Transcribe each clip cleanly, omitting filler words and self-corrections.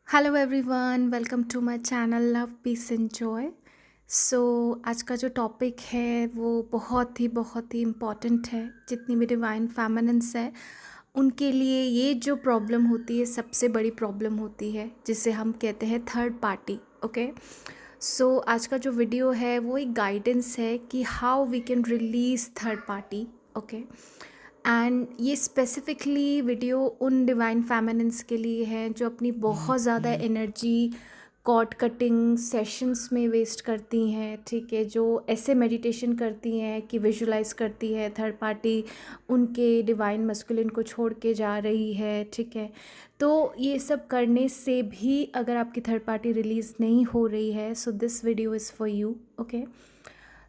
Hello everyone, welcome to my channel love peace and joy. So आज का जो topic है वो बहुत ही इम्पॉर्टेंट है। जितनी भी डिवाइन फेमिनिन्स है उनके लिए ये जो प्रॉब्लम होती है सबसे बड़ी प्रॉब्लम होती है, जिसे हम कहते हैं थर्ड पार्टी। ओके, सो आज का जो वीडियो है वो एक गाइडेंस है कि how we can release third party. Okay, and ये स्पेसिफिकली वीडियो उन डिवाइन फेमिनिन्स के लिए है जो अपनी बहुत ज़्यादा एनर्जी कॉर्ड कटिंग सेशंस में वेस्ट करती हैं। ठीक है, जो ऐसे मेडिटेशन करती हैं कि विजुलाइज करती है थर्ड पार्टी उनके डिवाइन मस्कुलिन को छोड़ के जा रही है। ठीक है, तो ये सब करने से भी अगर आपकी थर्ड पार्टी रिलीज़ नहीं हो रही है, so this video is for you. Okay,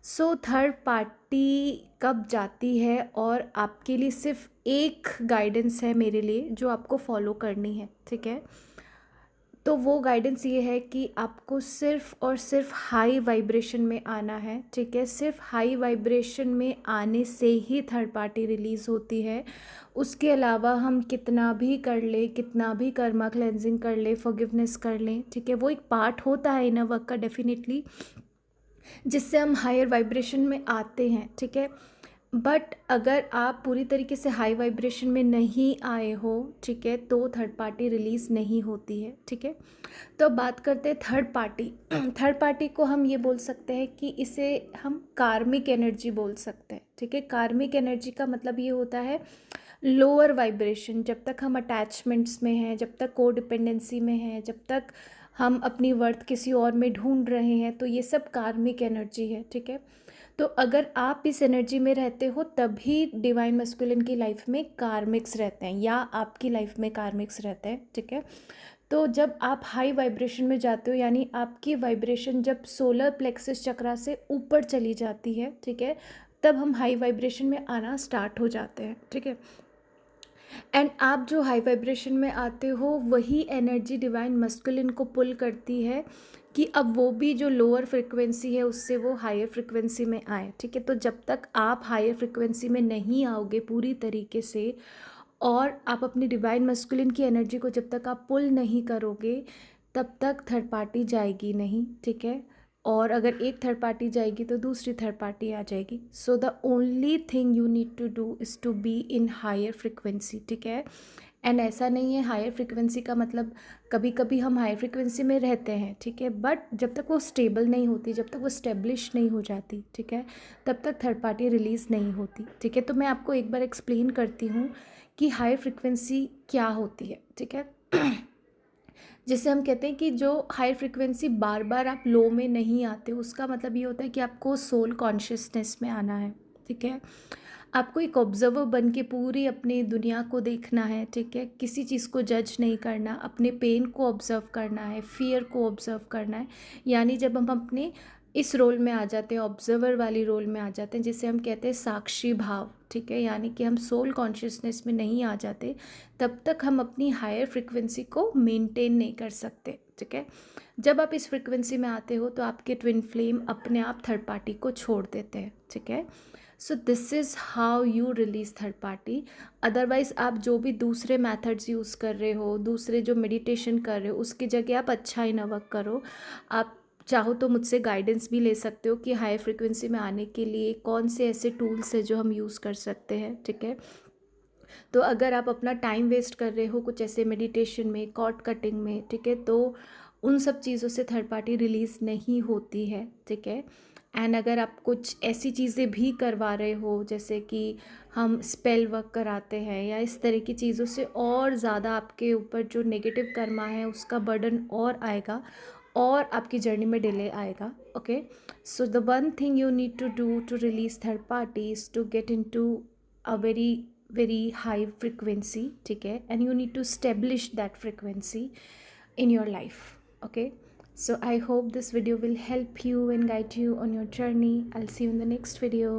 so third party कब जाती है, और आपके लिए सिर्फ एक गाइडेंस है मेरे लिए जो आपको फॉलो करनी है। ठीक है, तो वो गाइडेंस ये है कि आपको सिर्फ और सिर्फ हाई वाइब्रेशन में आना है। ठीक है, सिर्फ हाई वाइब्रेशन में आने से ही थर्ड पार्टी रिलीज़ होती है। उसके अलावा हम कितना भी कर ले, कितना भी कर्मा क्लेंजिंग कर ले, फॉरगिवनेस कर लें, ठीक है, वो एक पार्ट होता है इनर वर्क का डेफिनेटली, जिससे हम हायर वाइब्रेशन में आते हैं। ठीक है, बट अगर आप पूरी तरीके से हाई वाइब्रेशन में नहीं आए हो, ठीक है, तो थर्ड पार्टी रिलीज़ नहीं होती है। ठीक है, तो अब बात करते हैं थर्ड पार्टी। थर्ड पार्टी को हम ये बोल सकते हैं कि इसे हम कार्मिक एनर्जी बोल सकते हैं। ठीक है, कार्मिक एनर्जी का मतलब ये होता है लोअर वाइब्रेशन। जब तक हम अटैचमेंट्स में हैं, जब तक को डिपेंडेंसी में हैं, जब तक हम अपनी वर्थ किसी और में ढूंढ रहे हैं, तो ये सब कार्मिक एनर्जी है। ठीक है, तो अगर आप इस एनर्जी में रहते हो तभी डिवाइन मस्कुलिन की लाइफ में कार्मिक्स रहते हैं, या आपकी लाइफ में कार्मिक्स रहते हैं। ठीक है, तो जब आप हाई वाइब्रेशन में जाते हो, यानी आपकी वाइब्रेशन जब सोलर प्लेक्सस चक्रा से ऊपर चली जाती है, ठीक है, तब हम हाई वाइब्रेशन में आना स्टार्ट हो जाते हैं। ठीक है, एंड आप जो हाई वाइब्रेशन में आते हो वही एनर्जी डिवाइन मस्कुलिन को पुल करती है कि अब वो भी जो लोअर फ्रिक्वेंसी है उससे वो हायर फ्रिक्वेंसी में आए। ठीक है, तो जब तक आप हायर फ्रिक्वेंसी में नहीं आओगे पूरी तरीके से, और आप अपनी डिवाइन मस्कुलिन की एनर्जी को जब तक आप पुल नहीं करोगे, तब तक थर्ड पार्टी जाएगी नहीं। ठीक है, और अगर एक थर्ड पार्टी जाएगी तो दूसरी थर्ड पार्टी आ जाएगी। So the only thing you need to do is to be in higher frequency. ठीक है, एंड ऐसा नहीं है हायर फ्रिक्वेंसी का मतलब कभी कभी हम हायर फ्रिक्वेंसी में रहते हैं, ठीक है, बट जब तक वो स्टेबल नहीं होती, जब तक वो स्टेब्लिश नहीं हो जाती, ठीक है, तब तक थर्ड पार्टी रिलीज़ नहीं होती। ठीक है, तो मैं आपको एक बार एक्सप्लेन करती हूँ कि हायर फ्रिक्वेंसी क्या होती है। ठीक है, जिसे हम कहते हैं कि जो हाई फ्रिक्वेंसी बार बार आप लो में नहीं आते, उसका मतलब ये होता है कि आपको सोल कॉन्शियसनेस में आना है। ठीक है, आपको एक ऑब्जर्वर बन के पूरी अपनी दुनिया को देखना है। ठीक है, किसी चीज़ को जज नहीं करना, अपने पेन को ऑब्जर्व करना है, फियर को ऑब्जर्व करना है। यानी जब हम अपने इस रोल में आ जाते हैं, ऑब्जर्वर वाली रोल में आ जाते हैं, जिसे हम कहते हैं साक्षी भाव। ठीक है, यानी कि हम सोल कॉन्शियसनेस में नहीं आ जाते, तब तक हम अपनी हायर फ्रिक्वेंसी को मेंटेन नहीं कर सकते। ठीक है, जब आप इस फ्रिक्वेंसी में आते हो तो आपके ट्विन फ्लेम अपने आप थर्ड पार्टी को छोड़ देते हैं। ठीक है, so this is how you release third party. Otherwise आप जो भी दूसरे मेथड्स यूज़ कर रहे हो, दूसरे जो मेडिटेशन कर रहे हो, उसकी जगह आप अच्छा इनर वर्क करो। आप चाहो तो मुझसे गाइडेंस भी ले सकते हो कि हाई फ्रिक्वेंसी में आने के लिए कौन से ऐसे टूल्स है जो हम यूज़ कर सकते हैं। ठीक है, तो अगर आप अपना टाइम वेस्ट कर रहे हो कुछ ऐसे मेडिटेशन में, कॉर्ड कटिंग में, ठीक है, तो उन सब चीज़ों से थर्ड पार्टी रिलीज़ नहीं होती है। ठीक है, एंड अगर आप कुछ ऐसी चीज़ें भी करवा रहे हो जैसे कि हम स्पेल वर्क कराते हैं या इस तरह की चीज़ों से, और ज़्यादा आपके ऊपर जो नेगेटिव कर्मा है उसका बर्डन और आएगा, और आपकी जर्नी में डिले आएगा। Okay, so the one thing you need to do to release third party is to get into a very high frequency. ठीक है, and you need to establish that frequency in your life. Okay, so I hope this video will help you and guide you on your journey. I'll see you in the next video.